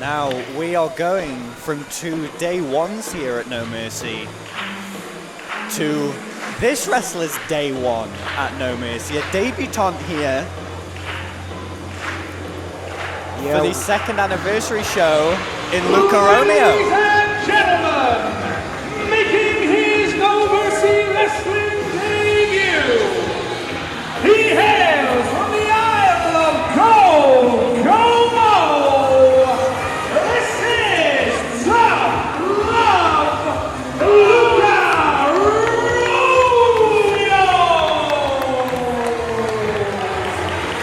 Now we are going from 2 day ones here at No Mercy to this wrestler's day one at No Mercy, a debutant here for the 2nd anniversary show in Luca Romeo. Ladies and gentlemen, making his No Mercy Wrestling debut, he hails from the Isle of Como. This is Tough Love Luca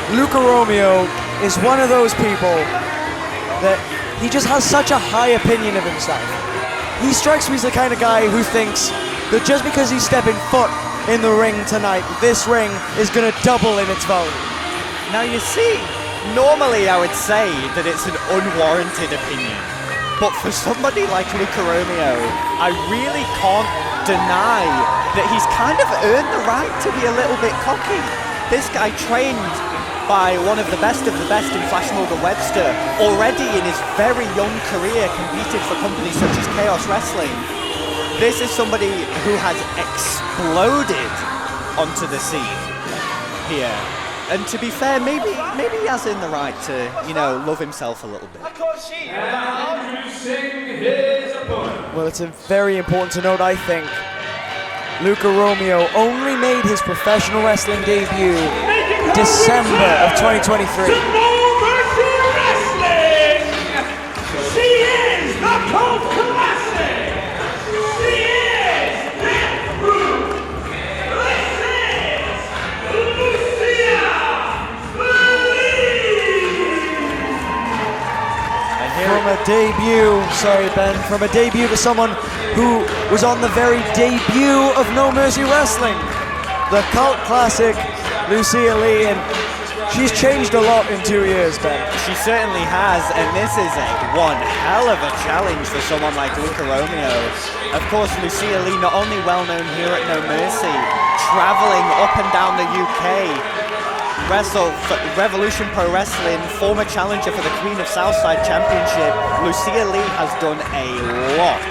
Romeo. Luca Romeo is one of those people that he just has such a high opinion of himself. He strikes me as the kind of guy who thinks that just because he's stepping foot in the ring tonight, this ring is going to double in its value. Now you see, normally I would say that it's an unwarranted opinion, but for somebody like Luca Romeo, I really can't deny that he's kind of earned the right to be a little bit cocky. This guy trained by one of the best in Flash Morgan Webster, already in his very young career competed for companies such as Chaos Wrestling. This is somebody who has exploded onto the scene here. And to be fair, maybe he has in the right to, love himself a little bit. Well, it's very important to note, I think, Luca Romeo only made his professional wrestling debut December of 2023. No Mercy Wrestling! She is the Cult Classic! She is Death Root! This is Lucia Lee! From a debut to someone who was on the very debut of No Mercy Wrestling, the Cult Classic, Lucia Lee, and she's changed a lot in 2 years, Ben. She certainly has, and this is one hell of a challenge for someone like Luca Romeo. Of course, Lucia Lee, not only well known here at No Mercy, traveling up and down the UK, wrestle for Revolution Pro Wrestling, former challenger for the Queen of Southside Championship. Lucia Lee has done a lot,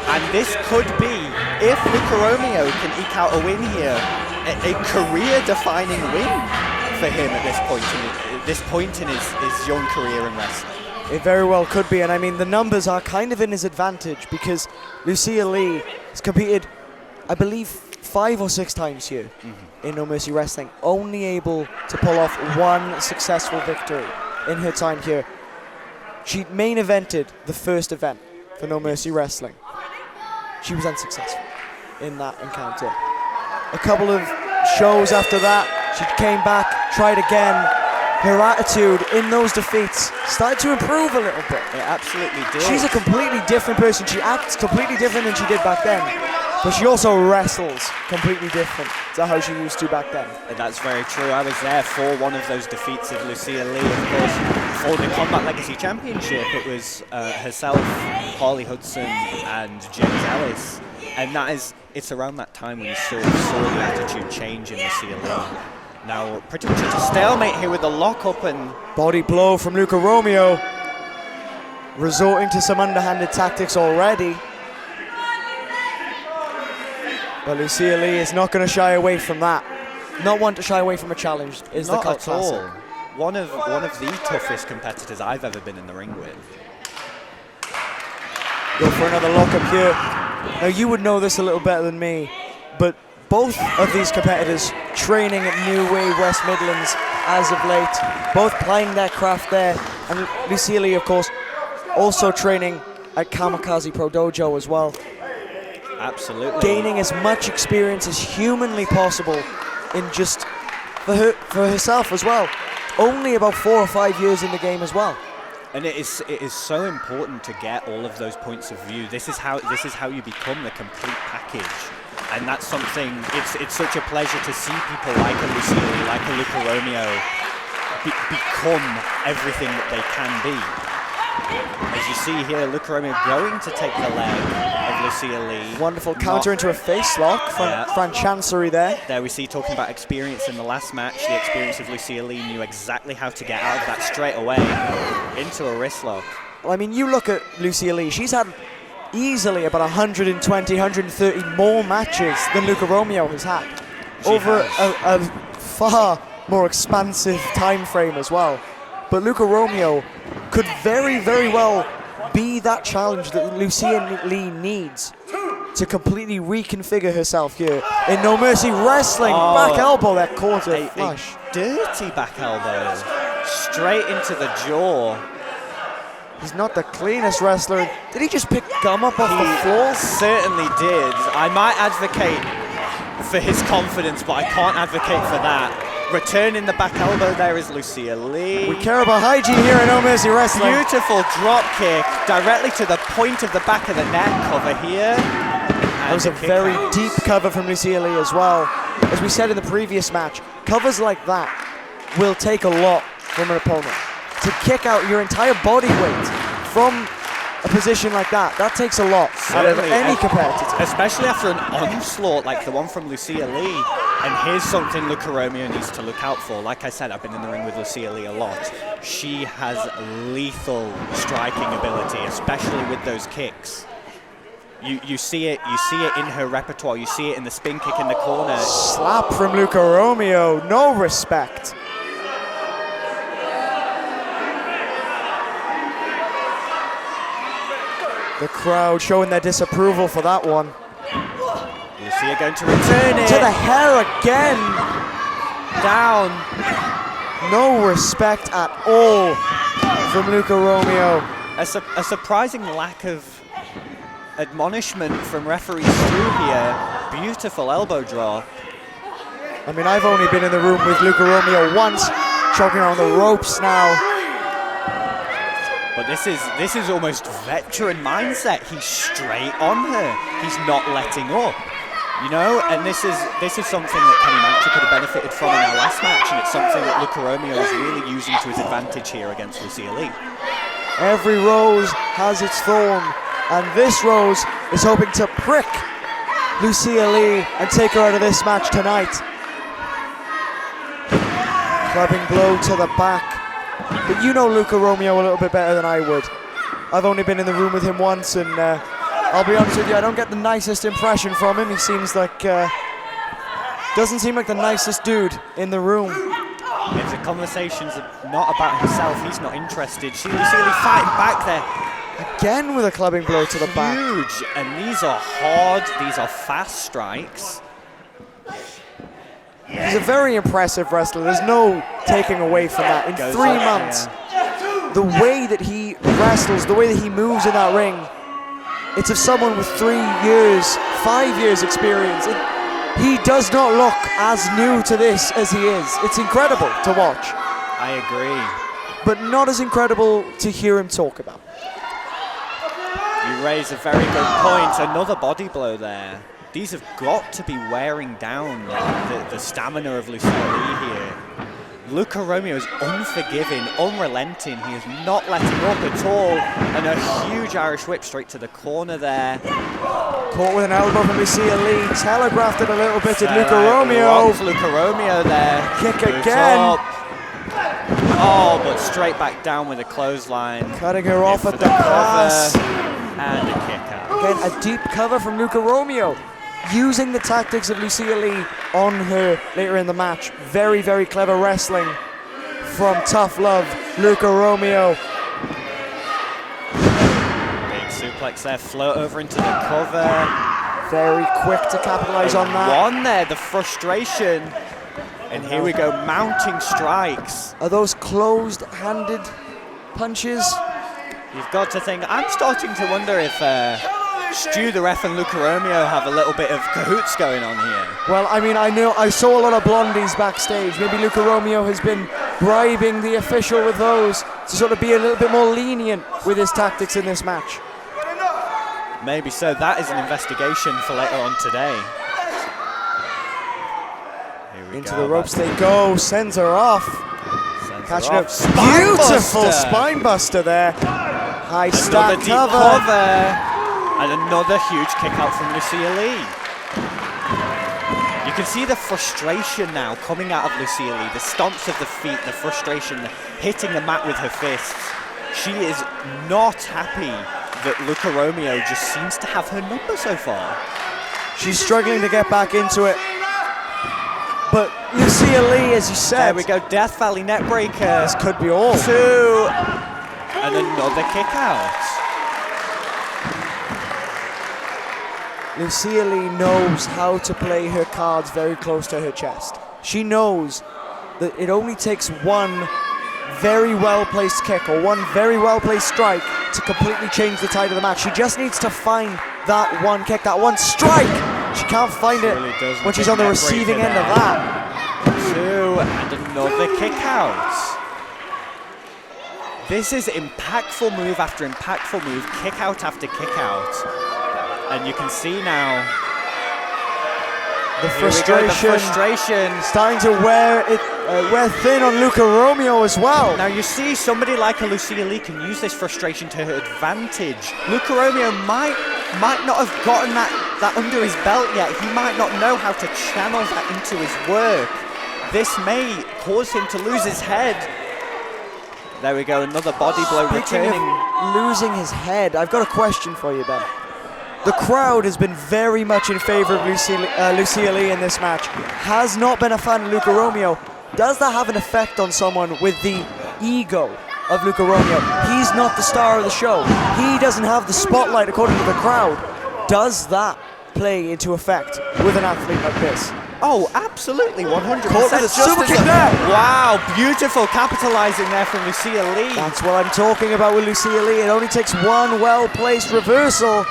and this could be, if Luca Romeo can eke out a win here, a career-defining win for him at this point in his young career in wrestling. It very well could be, and I mean the numbers are kind of in his advantage because Lucia Lee has competed, I believe, 5 or 6 times here in No Mercy Wrestling, only able to pull off one successful victory in her time here. She main evented the first event for No Mercy Wrestling. She was unsuccessful in that encounter. A couple of shows after that, she came back, tried again. Her attitude in those defeats started to improve a little bit. It absolutely did. She's a completely different person. She acts completely different than she did back then. But she also wrestles completely different to how she used to back then. That's very true. I was there for one of those defeats of Lucia Lee, of course, for the Combat Legacy Championship. It was herself, Harley Hudson, and James Ellis. And it's around that time when you sort of saw the attitude change in Lucia Lee. Now, pretty much a stalemate here with the lock-up and... Body blow from Luca Romeo, resorting to some underhanded tactics already. But Lucia Lee is not going to shy away from that. Not one to shy away from a challenge is the Cult Classic. One of the toughest competitors I've ever been in the ring with. Go for another lock-up here. Now, you would know this a little better than me, but both of these competitors training at New Wave West Midlands as of late, both playing their craft there, and Lucia Lee, of course, also training at Kamikaze Pro Dojo as well. Absolutely. Gaining as much experience as humanly possible in just for herself as well. Only about 4 or 5 years in the game as well. And it is so important to get all of those points of view. This is how you become the complete package. And that's something, it's such a pleasure to see people like a Lucia Lee, like a Luca Romeo become everything that they can be. As you see here, Luca Romeo going to take the leg of Lucia Lee. Wonderful counter into a face lock from Fran Chancery there. There we see, talking about experience in the last match, the experience of Lucia Lee, knew exactly how to get out of that straight away into a wrist lock. Well, I mean, you look at Lucia Lee, she's had easily about 120, 130 more matches than Luca Romeo has had. Over a far more expansive time frame as well. But Luca Romeo could very, very well be that challenge that Lucia Lee needs to completely reconfigure herself here in No Mercy Wrestling. Back elbow there, caught it flush. A dirty back elbow, straight into the jaw. He's not the cleanest wrestler. Did he just pick gum up off the floor? Certainly did. I might advocate for his confidence, but I can't advocate for that. Returning the back elbow there is Lucia Lee. We care about hygiene here in No Mercy Wrestling. Beautiful drop kick directly to the point of the back of the neck cover here. That was a very deep cover from Lucia Lee as well. As we said in the previous match, covers like that will take a lot from an opponent. To kick out your entire body weight from a position like that, that takes a lot out of any competitor. Especially after an onslaught like the one from Lucia Lee. And here's something Luca Romeo needs to look out for. Like I said, I've been in the ring with Lucia Lee a lot. She has lethal striking ability, especially with those kicks. You see it in her repertoire. You see it in the spin kick in the corner. Slap from Luca Romeo, no respect. The crowd showing their disapproval for that one. Lucia going to return it. To the hair again. Down. No respect at all from Luca Romeo. A surprising lack of admonishment from referees through here. Beautiful elbow drop. I mean, I've only been in the room with Luca Romeo once, choking on the ropes now. But this is almost veteran mindset. He's straight on her. He's not letting up. You know, and this is something that Kenny Mancha could have benefited from in our last match, and it's something that Luca Romeo is really using to his advantage here against Lucia Lee. Every rose has its thorn, and this rose is hoping to prick Lucia Lee and take her out of this match tonight. Clubbing blow to the back. But you know Luca Romeo a little bit better than I would. I've only been in the room with him once, and I'll be honest with you, I don't get the nicest impression from him. He seems like, doesn't seem like the nicest dude in the room. If the conversation's not about himself, he's not interested. Lucia Lee fighting back there. Again with a clubbing blow to the back. Huge, and these are hard, these are fast strikes. He's a very impressive wrestler. There's no taking away from that. In 3 months, the way that he wrestles, the way that he moves in that ring, it's of someone with 3 years, 5 years experience. He does not look as new to this as he is. It's incredible to watch. I agree. But not as incredible to hear him talk about. You raise a very good point. Another body blow there. These have got to be wearing down the stamina of Lucia Lee here. Luca Romeo is unforgiving, unrelenting. He is not letting up at all. And a huge Irish whip straight to the corner there. Caught with an elbow from Lucia Lee. Telegraphed it a little bit to Luca Romeo. Luca Romeo there. Kick again. Up. Oh, but straight back down with a clothesline. Cutting her off at the pass. And a kick out. Again, a deep cover from Luca Romeo. Using the tactics of Lucia Lee on her later in the match. Very, very clever wrestling from Tough Love, Luca Romeo. Big suplex there, float over into the cover. Very quick to capitalize on that. One there, the frustration. And here we go, mounting strikes. Are those closed-handed punches? You've got to think, I'm starting to wonder if Stu the ref and Luca Romeo have a little bit of cahoots going on here. Well, I mean, I saw a lot of blondies backstage. Maybe Luca Romeo has been bribing the official with those to sort of be a little bit more lenient with his tactics in this match. Maybe so. That is an investigation for later on today. Into the ropes they go, sends her off. Catching up. Beautiful spine buster there. High stack cover. And another huge kick out from Lucia Lee. You can see the frustration now coming out of Lucia Lee. The stomps of the feet, the frustration, hitting the mat with her fists. She is not happy that Luca Romeo just seems to have her number so far. She's struggling to get back into it. But Lucia Lee, as you said, There we go, Death Valley neckbreaker. this could be all. 2, and another kick out. Lucia Lee knows how to play her cards very close to her chest. She knows that it only takes one very well-placed kick or one very well-placed strike to completely change the tide of the match. She just needs to find that one kick, that one strike. She can't find it Really doesn't when she's think on the that receiving breaker end of there. that. 2, and another kick out. This is impactful move after impactful move, kick out after kick out. And you can see now The here we go, the frustration frustration. starting to wear thin on Luca Romeo as well. Now you see somebody like a Lucia Lee can use this frustration to her advantage. Luca Romeo might not have gotten that under his belt yet. He might not know how to channel that into his work. This may cause him to lose his head. There we go, another body blow Speaking returning. of losing his head, I've got a question for you, Ben. The crowd has been very much in favor of Lucia Lee in this match. Has not been a fan of Luca Romeo. Does that have an effect on someone with the ego of Luca Romeo? He's not the star of the show. He doesn't have the spotlight according to the crowd. Does that play into effect with an athlete like this? Oh, absolutely, 100%. Caught with a Just super as kick there. Wow, beautiful capitalizing there from Lucia Lee. That's what I'm talking about with Lucia Lee. It only takes one well-placed reversal.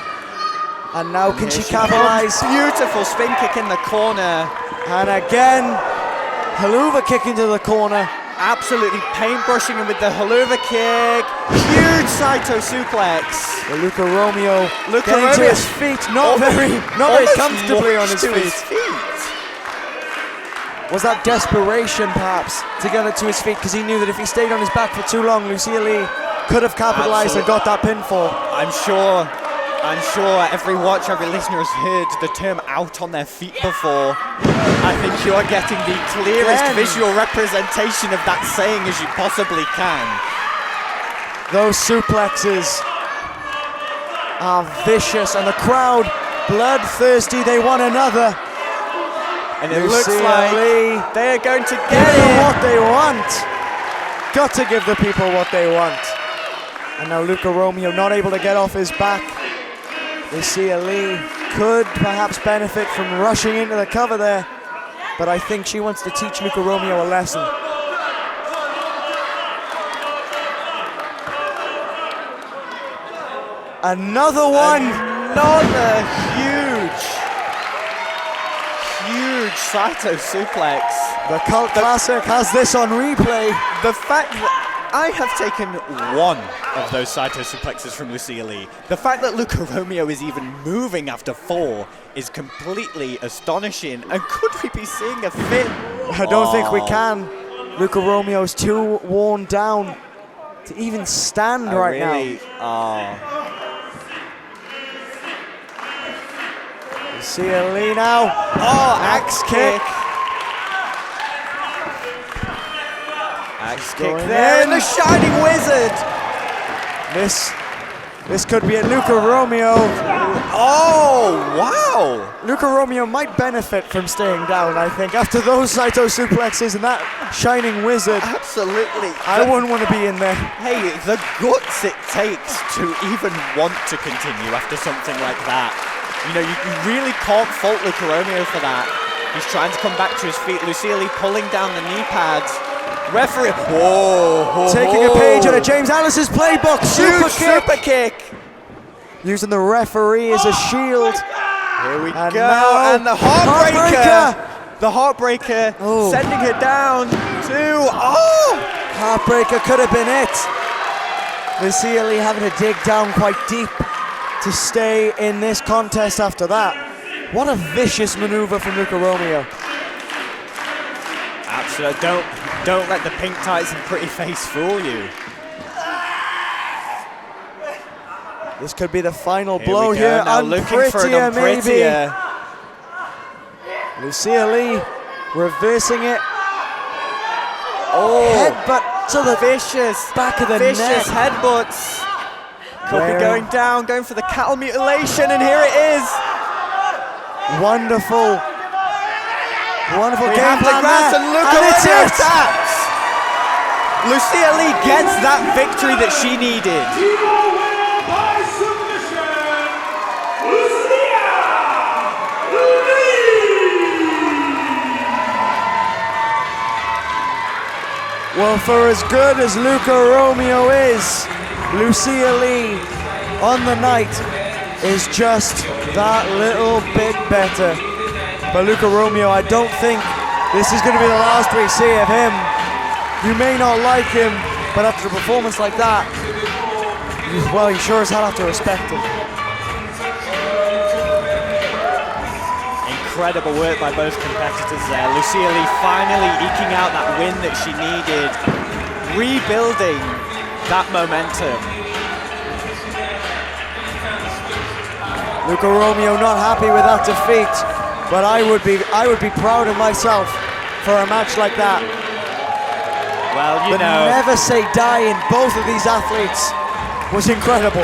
And now can she capitalize? Beautiful spin kick in the corner. And again, haluva kick into the corner. Absolutely paintbrushing him with the haluva kick. Huge Saito suplex. Well, Luca Romeo Luca getting to Romeo his feet, not very almost comfortably on his launched to feet. Was that desperation, perhaps, to get it to his feet? Because he knew that if he stayed on his back for too long, Lucia Lee could have capitalized and got that pinfall. I'm sure every watcher, every listener has heard the term out on their feet before. I think you are getting the clearest Again. visual representation of that saying as you possibly can. Those suplexes are vicious, and the crowd bloodthirsty. They want another. And it Lucia looks like Lee they're going to get give them it. what they want. Got to give the people what they want. And now Luca Romeo not able to get off his back. Lucia Lee could perhaps benefit from rushing into the cover there, but I think she wants to teach Luca Romeo a lesson. Another one! Another huge Saito suplex. The cult classic has this on replay. The fact that I have taken one of those Saito suplexes from Lucia Lee. The fact that Luca Romeo is even moving after 4 is completely astonishing. And could we be seeing a fit? I don't think we can. Luca Romeo's too worn down to even stand right now. Lucia Lee now. Oh, axe kick. Axe kick going there, in. and the Shining Wizard. This could be it. Luca Romeo. Oh, wow. Luca Romeo might benefit from staying down, I think, after those Saito suplexes and that Shining Wizard. Absolutely. I wouldn't want to be in there. Hey, the guts it takes to even want to continue after something like that. You know, you really can't fault Luca Romeo for that. He's trying to come back to his feet. Lucia Lee pulling down the knee pads. Referee, whoa, Taking a page out of James Ellis's playbook. Huge super kick. Using the referee as a shield. Here we And go, now, and the Heartbreaker. The Heartbreaker Oh. sending her down to, Heartbreaker could have been it. Lucia Lee having to dig down quite deep to stay in this contest after that. What a vicious maneuver from Luca Romeo. Absolutely, don't let the pink tights and pretty face fool you. This could be the final Here blow we go, here. now looking for an Unprettier, maybe. unprettier. Lucia Lee reversing it. Oh, Headbutt to the Vicious, back of the vicious neck. headbutts. Could be Where- going down, going for the cattle mutilation, and here it is. Wonderful. Wonderful We game have the plan grass, there. and Luca And it's Romeo it. attacks. Lucia Lee gets that victory that she needed. Evo winner by submission, Lucia Lee! Well, for as good as Luca Romeo is, Lucia Lee on the night is just that little bit better. But Luca Romeo, I don't think this is going to be the last we see of him. You may not like him, but after a performance like that, well, you sure as hell have to respect him. Incredible work by both competitors there. Lucia Lee finally eking out that win that she needed, rebuilding that momentum. Luca Romeo not happy with that defeat, but I would be proud of myself for a match like that. Well, you The know, never say die in both of these athletes was incredible.